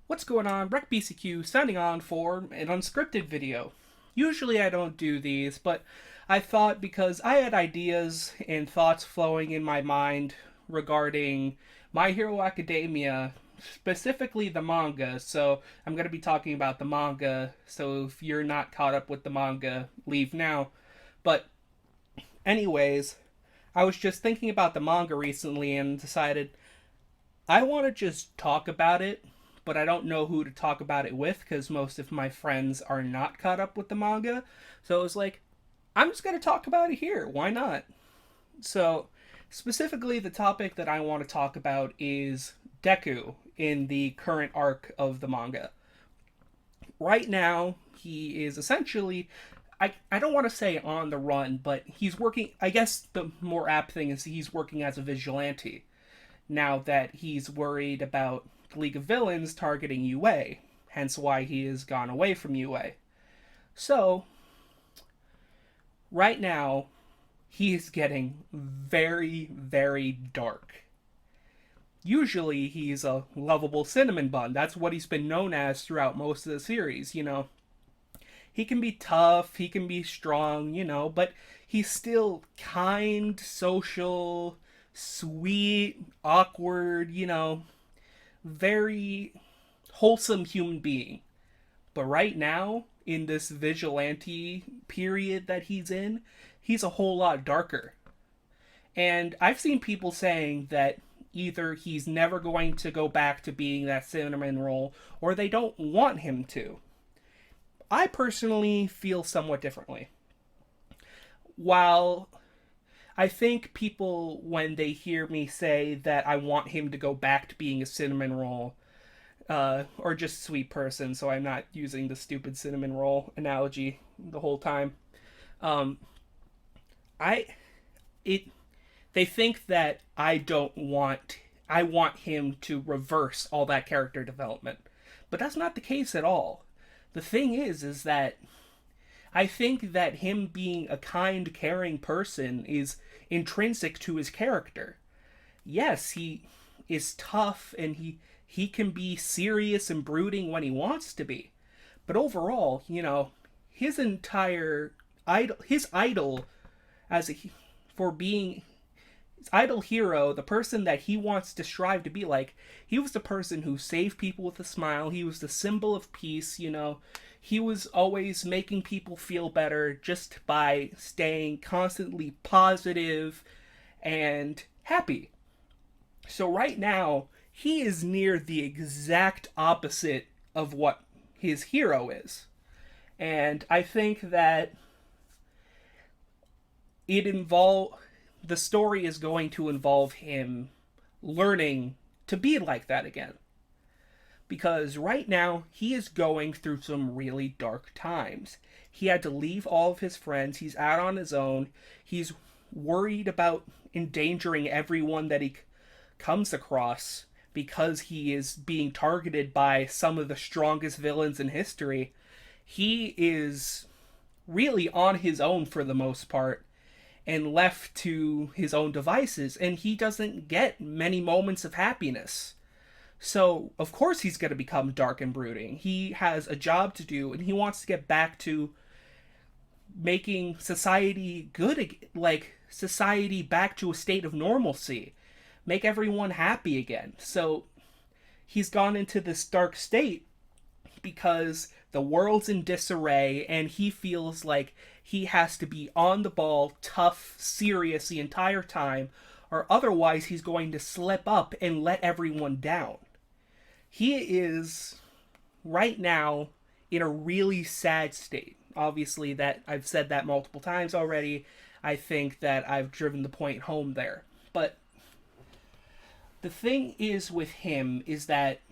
What's going on? REKC signing on for an unscripted video. Usually I don't do these, but I thought because I had ideas and thoughts flowing in my mind regarding My Hero Academia, specifically the manga, so I'm going to be talking about the manga, so if you're not caught up with the manga, leave now. But, anyways, I was just thinking about the manga recently and decided I want to just talk about it, but I don't know who to talk about it with because most of my friends are not caught up with the manga. So it was like, I'm just going to talk about it here. Why not? So, specifically, the topic that I want to talk about is Deku in the current arc of the manga. Right now, he is essentially. I don't want to say on the run, but he's working. I guess the more apt thing is he's working as a vigilante now that he's worried about the League of Villains targeting UA, hence why he has gone away from UA. So, right now, he is getting very, very dark. Usually, he's a lovable cinnamon bun. That's what he's been known as throughout most of the series, He can be tough, he can be strong, but he's still kind, social, sweet, awkward, very wholesome human being. But right now, in this vigilante period that he's a whole lot darker. And I've seen people saying that either he's never going to go back to being that cinnamon roll or they don't want him to. I personally feel somewhat differently. While I think people, when they hear me say that I want him to go back to being a cinnamon roll, or just sweet person, so I'm not using the stupid cinnamon roll analogy the whole time. Um, I it they think that I want him to reverse all that character development, but that's not the case at all. The thing is that I think that him being a kind, caring person is intrinsic to his character. Yes, he is tough and he can be serious and brooding when he wants to be. But overall, his entire his idol as a for being his idol hero, the person that he wants to strive to be like, he was the person who saved people with a smile. He was the symbol of peace. He was always making people feel better just by staying constantly positive and happy. So right now, he is near the exact opposite of what his hero is. And I think that it involve the story is going to involve him learning to be like that again. Because right now he is going through some really dark times. He had to leave all of his friends. He's out on his own. He's worried about endangering everyone that he comes across because he is being targeted by some of the strongest villains in history. He is really on his own for the most part and left to his own devices, and he doesn't get many moments of happiness. So, of course, he's going to become dark and brooding. He has a job to do, and he wants to get back to making society good, like society back to a state of normalcy, make everyone happy again. So, he's gone into this dark state because the world's in disarray and he feels like he has to be on the ball, tough, serious the entire time, or otherwise he's going to slip up and let everyone down. He is right now in a really sad state. Obviously, that I've said that multiple times already. I think that I've driven the point home there. But the thing is with him is that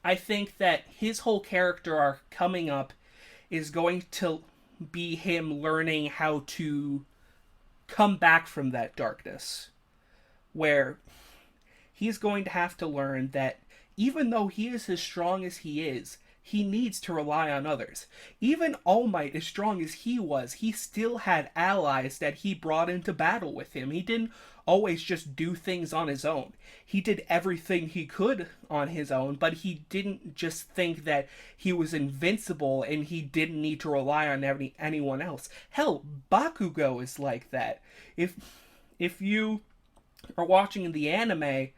I think that his whole character arc coming up is going to be him learning how to come back from that darkness. Where he's going to have to learn that even though he is as strong as he is, he needs to rely on others. Even All Might, as strong as he was, he still had allies that he brought into battle with him. He didn't always just do things on his own. He did everything he could on his own, but he didn't just think that he was invincible and he didn't need to rely on anyone else. Hell, Bakugo is like that. If you are watching the anime,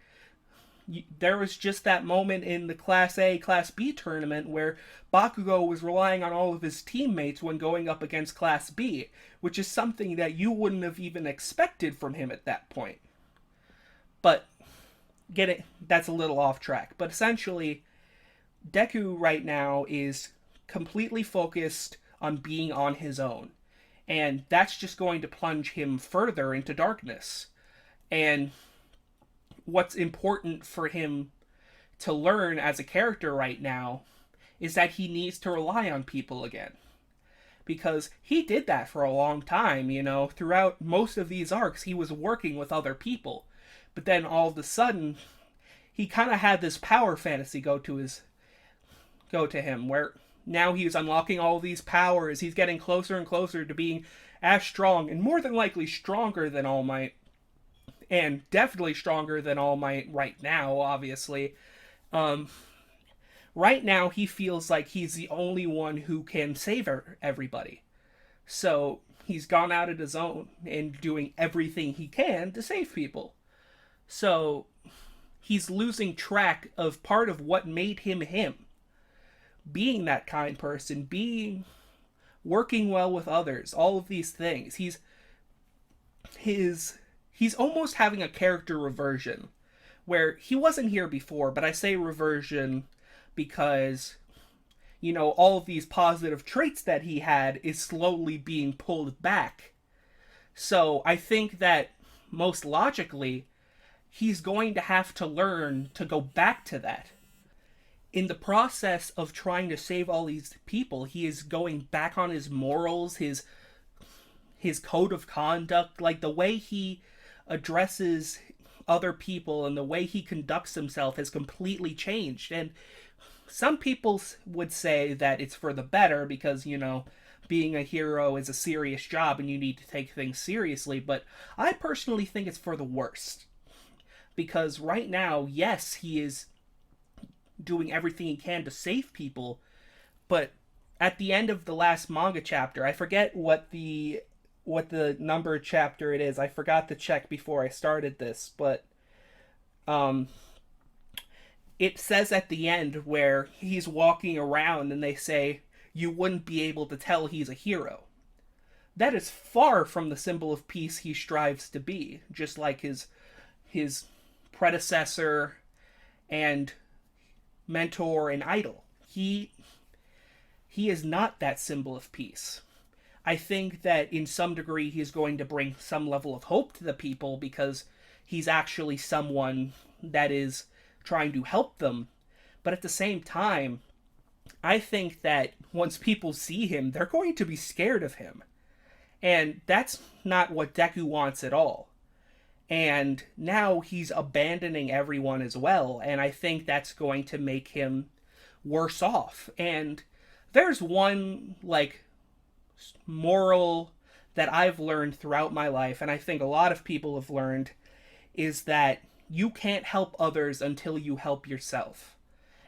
there was just that moment in the Class A, Class B tournament where Bakugo was relying on all of his teammates when going up against Class B, which is something that you wouldn't have even expected from him at that point. But, that's a little off track. But essentially, Deku right now is completely focused on being on his own. And that's just going to plunge him further into darkness. And what's important for him to learn as a character right now is that he needs to rely on people again. Because he did that for a long time, throughout most of these arcs, he was working with other people. But then all of a sudden, he kind of had this power fantasy go to him, where now he's unlocking all these powers, he's getting closer and closer to being as strong, and more than likely stronger than All Might. And definitely stronger than All Might right now, obviously. Right now, he feels like he's the only one who can save everybody. So, he's gone out of his own and doing everything he can to save people. So, he's losing track of part of what made him him. Being that kind person, working well with others, all of these things. He's almost having a character reversion, where he wasn't here before, but I say reversion because, all of these positive traits that he had is slowly being pulled back. So I think that, most logically, he's going to have to learn to go back to that. In the process of trying to save all these people, he is going back on his morals, his code of conduct, like the way he addresses other people and the way he conducts himself has completely changed. And some people would say that it's for the better because, being a hero is a serious job and you need to take things seriously. But I personally think it's for the worst. Because right now, yes, he is doing everything he can to save people, but at the end of the last manga chapter, I forget what the number chapter it is. I forgot to check before I started this, but it says at the end where he's walking around and they say you wouldn't be able to tell he's a hero. That is far from the symbol of peace he strives to be, just like his predecessor and mentor and idol. He is not that symbol of peace. I think that in some degree he's going to bring some level of hope to the people because he's actually someone that is trying to help them. But at the same time, I think that once people see him, they're going to be scared of him. And that's not what Deku wants at all. And now he's abandoning everyone as well, and I think that's going to make him worse off. And there's one, moral that I've learned throughout my life, and I think a lot of people have learned, is that you can't help others until you help yourself.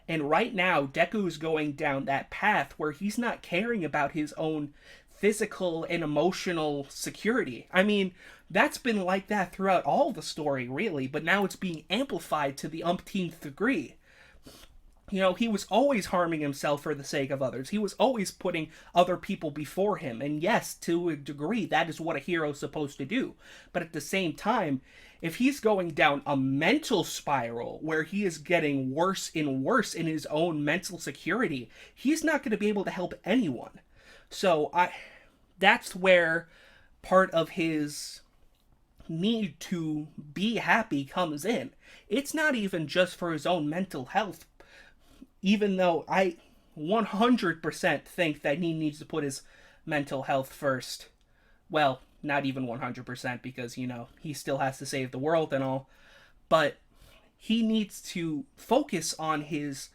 And right now, Deku's going down that path where he's not caring about his own physical and emotional security. I mean, that's been like that throughout all the story, really, but now it's being amplified to the umpteenth degree. He was always harming himself for the sake of others. He was always putting other people before him, and yes, to a degree, that is what a hero's supposed to do. But at the same time, if he's going down a mental spiral where he is getting worse and worse in his own mental security, he's not going to be able to help anyone. So that's where part of his need to be happy comes in. It's not even just for his own mental health, even though I 100% think that he needs to put his mental health first. Well, not even 100% because, he still has to save the world and all. But he needs to focus on his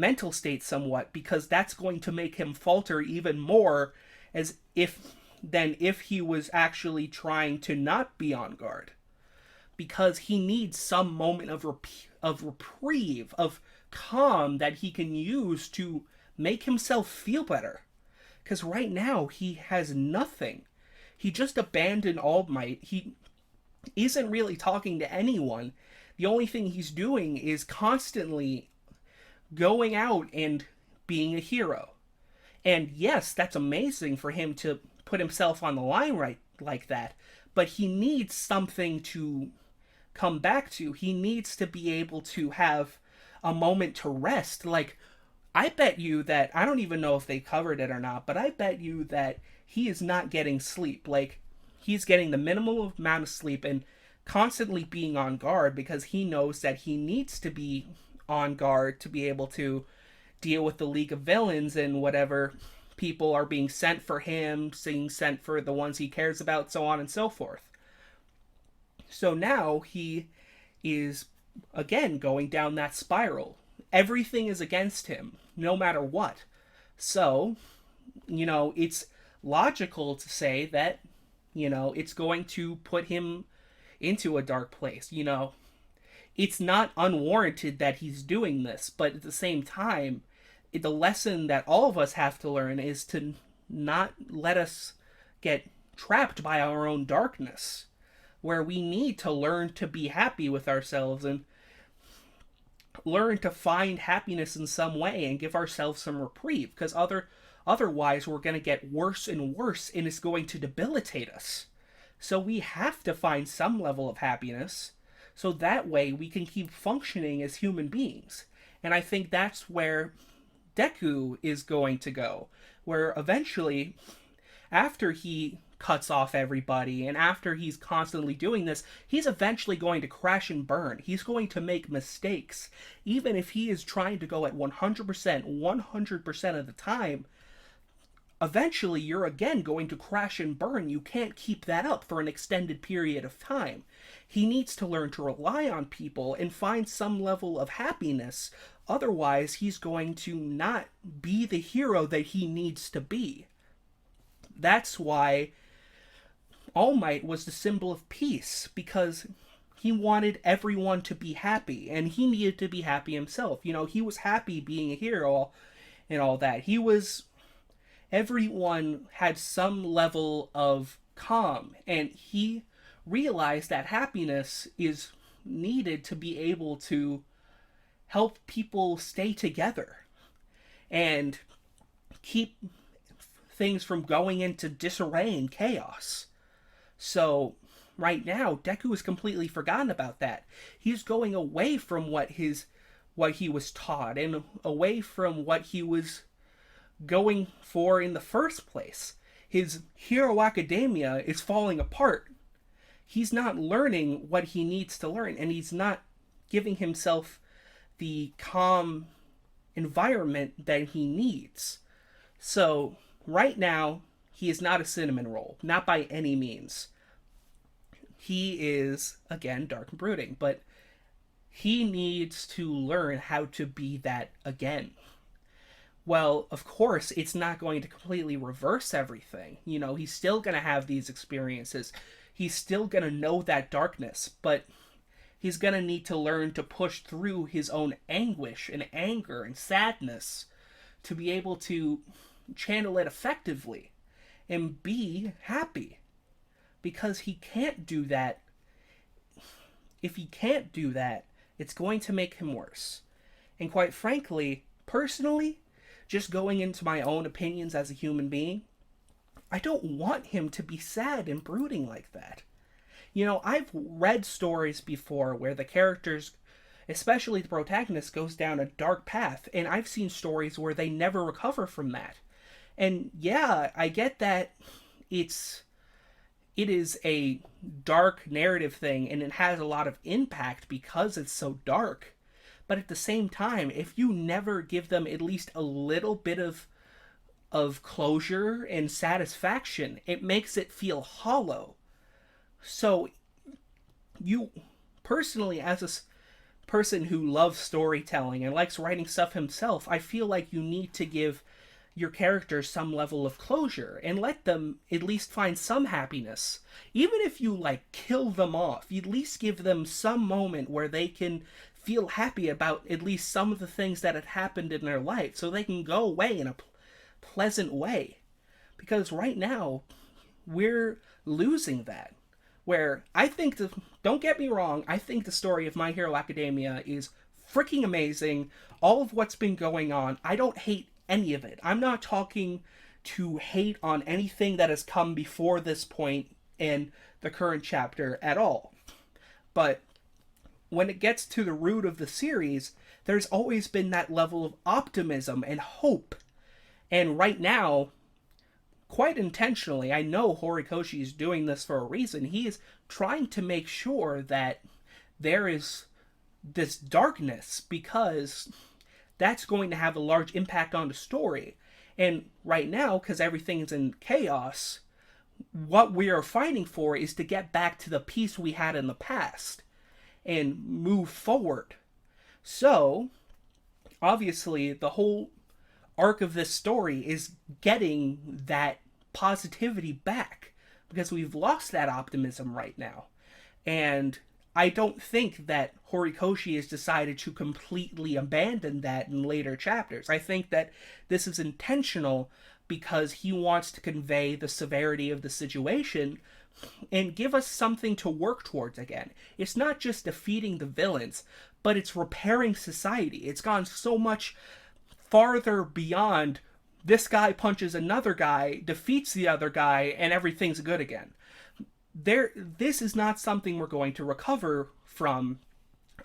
mental state somewhat, because that's going to make him falter even more as if than if he was actually trying to not be on guard, because he needs some moment of reprieve, of calm that he can use to make himself feel better. Because right now he has nothing. He just abandoned All Might. He isn't really talking to anyone. The only thing he's doing is constantly going out and being a hero. And yes, that's amazing for him to put himself on the line right like that, but he needs something to come back to. He needs to be able to have a moment to rest. Like, I bet you that, I don't even know if they covered it or not, but I bet you that he is not getting sleep. Like, he's getting the minimal amount of sleep and constantly being on guard, because he knows that he needs to be on guard to be able to deal with the League of Villains and whatever people are being sent for him, being sent for the ones he cares about, so on and so forth. So now he is, again, going down that spiral. Everything is against him, no matter what. So, it's logical to say that, it's going to put him into a dark place. It's not unwarranted that he's doing this, but at the same time, the lesson that all of us have to learn is to not let us get trapped by our own darkness, where we need to learn to be happy with ourselves and learn to find happiness in some way and give ourselves some reprieve, because otherwise we're going to get worse and worse, and it's going to debilitate us. So we have to find some level of happiness, so that way we can keep functioning as human beings. And I think that's where Deku is going to go, where eventually, after he cuts off everybody and after he's constantly doing this, he's eventually going to crash and burn. He's going to make mistakes. Even if he is trying to go at 100% of the time, eventually you're again going to crash and burn. You can't keep that up for an extended period of time. He needs to learn to rely on people and find some level of happiness. Otherwise, he's going to not be the hero that he needs to be. That's why All Might was the symbol of peace, because he wanted everyone to be happy, and he needed to be happy himself. He was happy being a hero and all that. Everyone had some level of calm, and he realized that happiness is needed to be able to help people stay together and keep things from going into disarray and chaos. So right now, Deku has completely forgotten about that. He's going away from what he was taught, and away from what he was going for in the first place. His Hero Academia is falling apart. He's not learning what he needs to learn, and he's not giving himself the calm environment that he needs. So right now, he is not a cinnamon roll, not by any means. He is, again, dark and brooding, but he needs to learn how to be that again. Well, of course, it's not going to completely reverse everything. He's still going to have these experiences. He's still going to know that darkness, but he's going to need to learn to push through his own anguish and anger and sadness to be able to channel it effectively and be happy. Because he can't do that. If he can't do that, it's going to make him worse. And quite frankly, personally, just going into my own opinions as a human being, I don't want him to be sad and brooding like that. I've read stories before where the characters, especially the protagonist, goes down a dark path, and I've seen stories where they never recover from that. And yeah, I get that it is a dark narrative thing, and it has a lot of impact because it's so dark. But at the same time, if you never give them at least a little bit of closure and satisfaction, it makes it feel hollow. So you personally, as a person who loves storytelling and likes writing stuff himself, I feel like you need to give your characters some level of closure and let them at least find some happiness. Even if you like kill them off, you at least give them some moment where they can feel happy about at least some of the things that had happened in their life so they can go away in a pleasant way. Because right now, we're losing that. Where I think, don't get me wrong, I think the story of My Hero Academia is freaking amazing. All of what's been going on, I don't hate any of it. I'm not talking to hate on anything that has come before this point in the current chapter at all. But when it gets to the root of the series, there's always been that level of optimism and hope. And right now, quite intentionally, I know Horikoshi is doing this for a reason. He is trying to make sure that there is this darkness because that's going to have a large impact on the story. And right now, because everything's in chaos, what we are fighting for is to get back to the peace we had in the past and move forward. So, obviously, the whole arc of this story is getting that positivity back because we've lost that optimism right now. And I don't think that Horikoshi has decided to completely abandon that in later chapters. I think that this is intentional because he wants to convey the severity of the situation and give us something to work towards again. It's not just defeating the villains, but it's repairing society. It's gone so much farther beyond this guy punches another guy, defeats the other guy, and everything's good again. This is not something we're going to recover from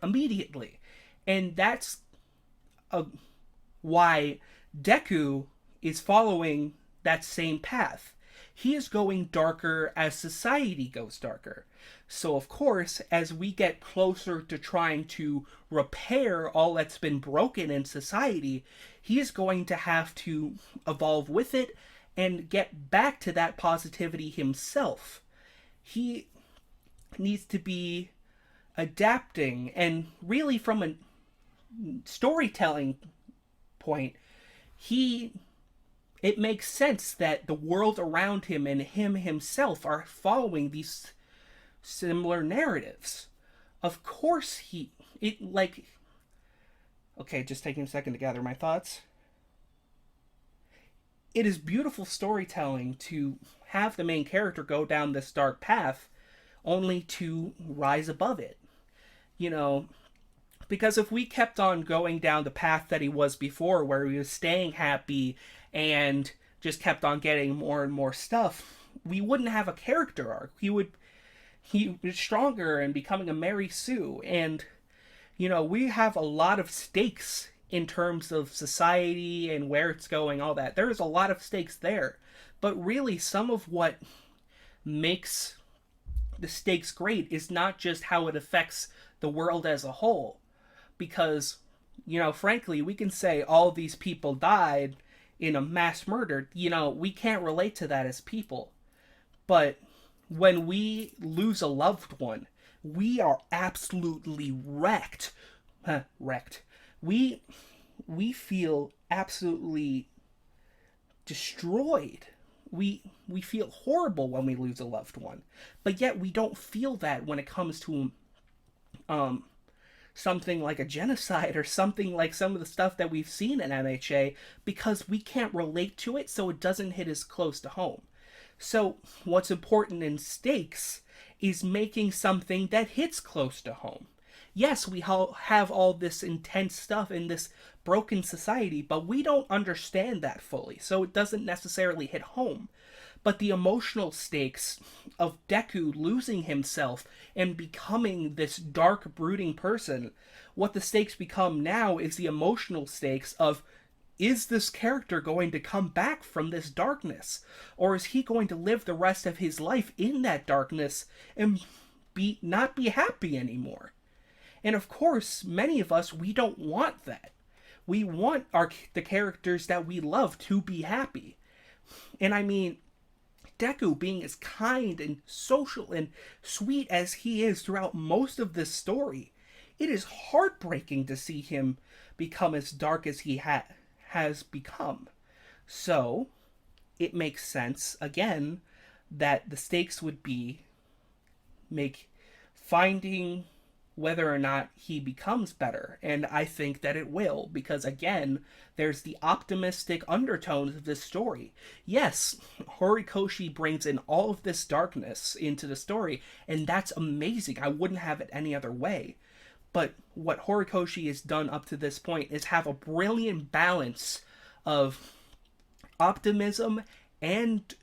immediately. And that's why Deku is following that same path. He is going darker as society goes darker. So, of course, as we get closer to trying to repair all that's been broken in society, he is going to have to evolve with it and get back to that positivity himself. He needs to be adapting, and really from a storytelling point, it makes sense that the world around him and him himself are following these similar narratives. Of course okay, just taking a second to gather my thoughts. It is beautiful storytelling to have the main character go down this dark path only to rise above it. You know, because if we kept on going down the path that he was before, where he was staying happy and just kept on getting more and more stuff, we wouldn't have a character arc. He was stronger and becoming a Mary Sue. And, you know, we have a lot of stakes in terms of society and where it's going, all that. There's a lot of stakes there. But really, some of what makes the stakes great is not just how it affects the world as a whole. Because, you know, frankly, we can say all these people died in a mass murder. You know, we can't relate to that as people. But when we lose a loved one, we are absolutely wrecked. Wrecked. We feel absolutely destroyed. We feel horrible when we lose a loved one. But yet we don't feel that when it comes to something like a genocide or something like some of the stuff that we've seen in MHA, because we can't relate to it, so it doesn't hit as close to home. So what's important in stakes is making something that hits close to home. Yes, we have all this intense stuff in this broken society, but we don't understand that fully, so it doesn't necessarily hit home. But the emotional stakes of Deku losing himself and becoming this dark, brooding person, what the stakes become now is the emotional stakes of, is this character going to come back from this darkness? Or is he going to live the rest of his life in that darkness and not be happy anymore? And of course, many of us, we don't want that. We want the characters that we love to be happy. And I mean, Deku being as kind and social and sweet as he is throughout most of this story, it is heartbreaking to see him become as dark as he has become. So, it makes sense, again, that the stakes would be make finding whether or not he becomes better. And I think that it will, because again, there's the optimistic undertones of this story. Yes, Horikoshi brings in all of this darkness into the story, and that's amazing. I wouldn't have it any other way. But what Horikoshi has done up to this point is have a brilliant balance of optimism and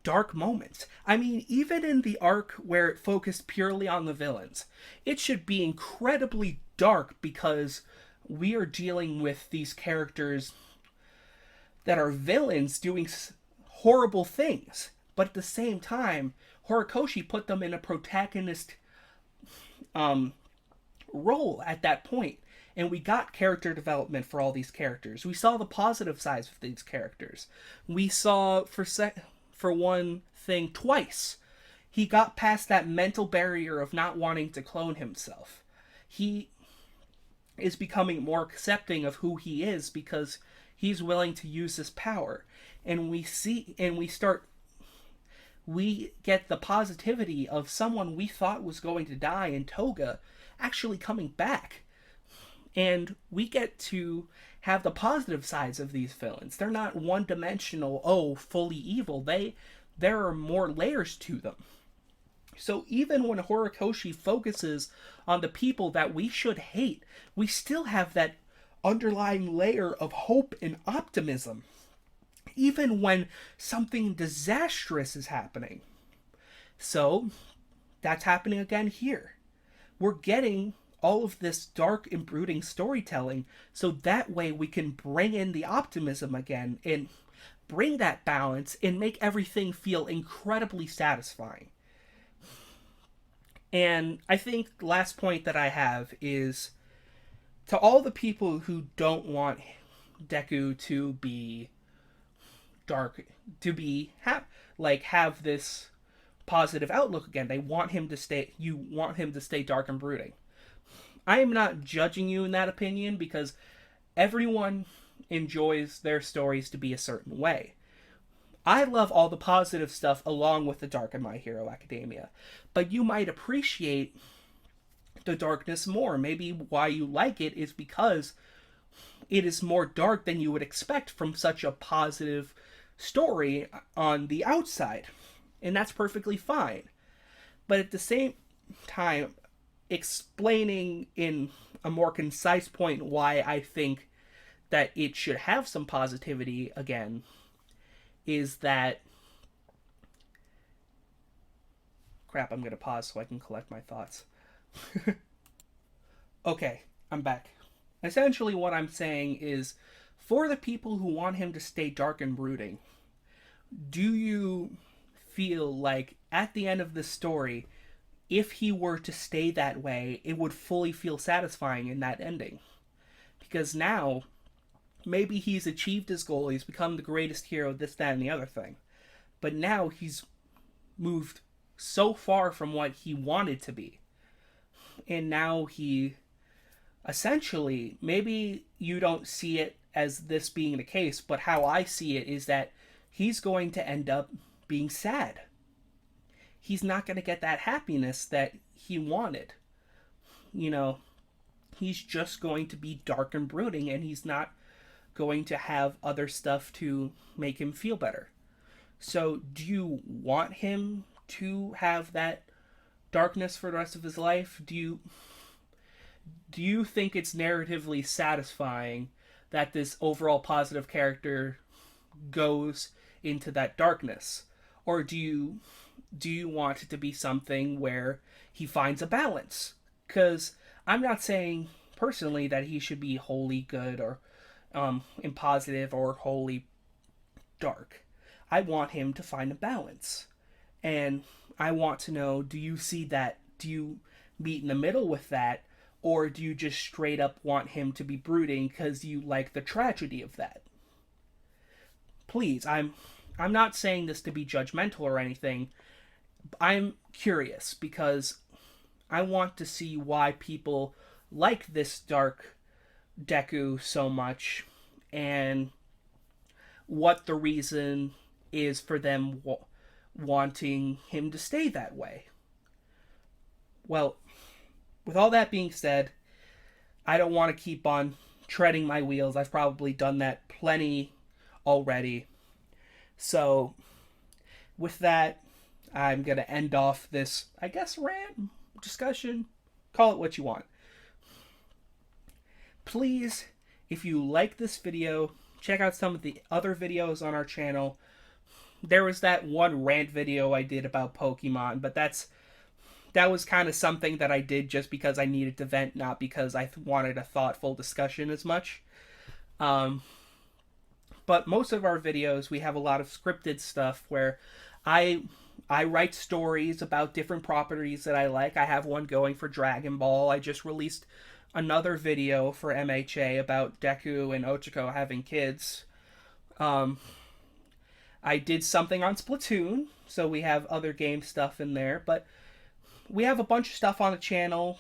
dark moments. I mean, even in the arc where it focused purely on the villains, it should be incredibly dark because we are dealing with these characters that are villains doing horrible things. But at the same time, Horikoshi put them in a protagonist role at that point, and we got character development for all these characters. We saw the positive sides of these characters. We saw for one thing twice. He got past that mental barrier of not wanting to clone himself. He is becoming more accepting of who he is because he's willing to use this power. And we get the positivity of someone we thought was going to die in Toga actually coming back. And we get to have the positive sides of these villains. They're not one-dimensional, fully evil. There are more layers to them. So even when Horikoshi focuses on the people that we should hate, we still have that underlying layer of hope and optimism. Even when something disastrous is happening. So, that's happening again here. We're getting all of this dark and brooding storytelling, so that way we can bring in the optimism again and bring that balance and make everything feel incredibly satisfying. And I think the last point that I have is to all the people who don't want Deku to be dark, to be have this positive outlook again. They want him to stay. You want him to stay dark and brooding. I am not judging you in that opinion because everyone enjoys their stories to be a certain way. I love all the positive stuff along with the dark in My Hero Academia, but you might appreciate the darkness more. Maybe why you like it is because it is more dark than you would expect from such a positive story on the outside. And that's perfectly fine. But at the same time, explaining in a more concise point why I think that it should have some positivity again is that... Crap, I'm going to pause so I can collect my thoughts. Okay, I'm back. Essentially what I'm saying is, for the people who want him to stay dark and brooding, do you feel like at the end of the story, if he were to stay that way, it would fully feel satisfying in that ending? Because now, maybe he's achieved his goal, he's become the greatest hero, this, that, and the other thing. But now he's moved so far from what he wanted to be. And now he, essentially, maybe you don't see it as this being the case, but how I see it is that he's going to end up being sad. He's not going to get that happiness that he wanted. You know, he's just going to be dark and brooding, and he's not going to have other stuff to make him feel better. So, do you want him to have that darkness for the rest of his life? Do you think it's narratively satisfying that this overall positive character goes into that darkness? Or do you want it to be something where he finds a balance? Because I'm not saying personally that he should be wholly good or positive or wholly dark. I want him to find a balance. And I want to know, do you see that? Do you meet in the middle with that? Or do you just straight up want him to be brooding because you like the tragedy of that? Please, I'm not saying this to be judgmental or anything. I'm curious because I want to see why people like this dark Deku so much, and what the reason is for them wanting him to stay that way. Well, with all that being said, I don't want to keep on treading my wheels. I've probably done that plenty already. So, with that, I'm going to end off this, I guess, rant, discussion. Call it what you want. Please, if you like this video, check out some of the other videos on our channel. There was that one rant video I did about Pokemon, but that was kind of something that I did just because I needed to vent, not because I wanted a thoughtful discussion as much. But most of our videos, we have a lot of scripted stuff where I write stories about different properties that I like. I have one going for Dragon Ball. I just released another video for MHA about Deku and Ochako having kids. I did something on Splatoon, so we have other game stuff in there, but we have a bunch of stuff on the channel.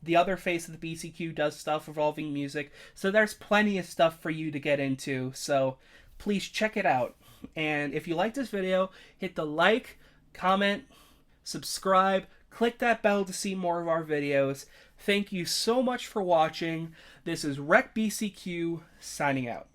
The other face of the BCQ does stuff involving music, so there's plenty of stuff for you to get into, so please check it out. And if you like this video, hit the like, comment, subscribe, click that bell to see more of our videos. Thank you so much for watching. This is REKBCQ signing out.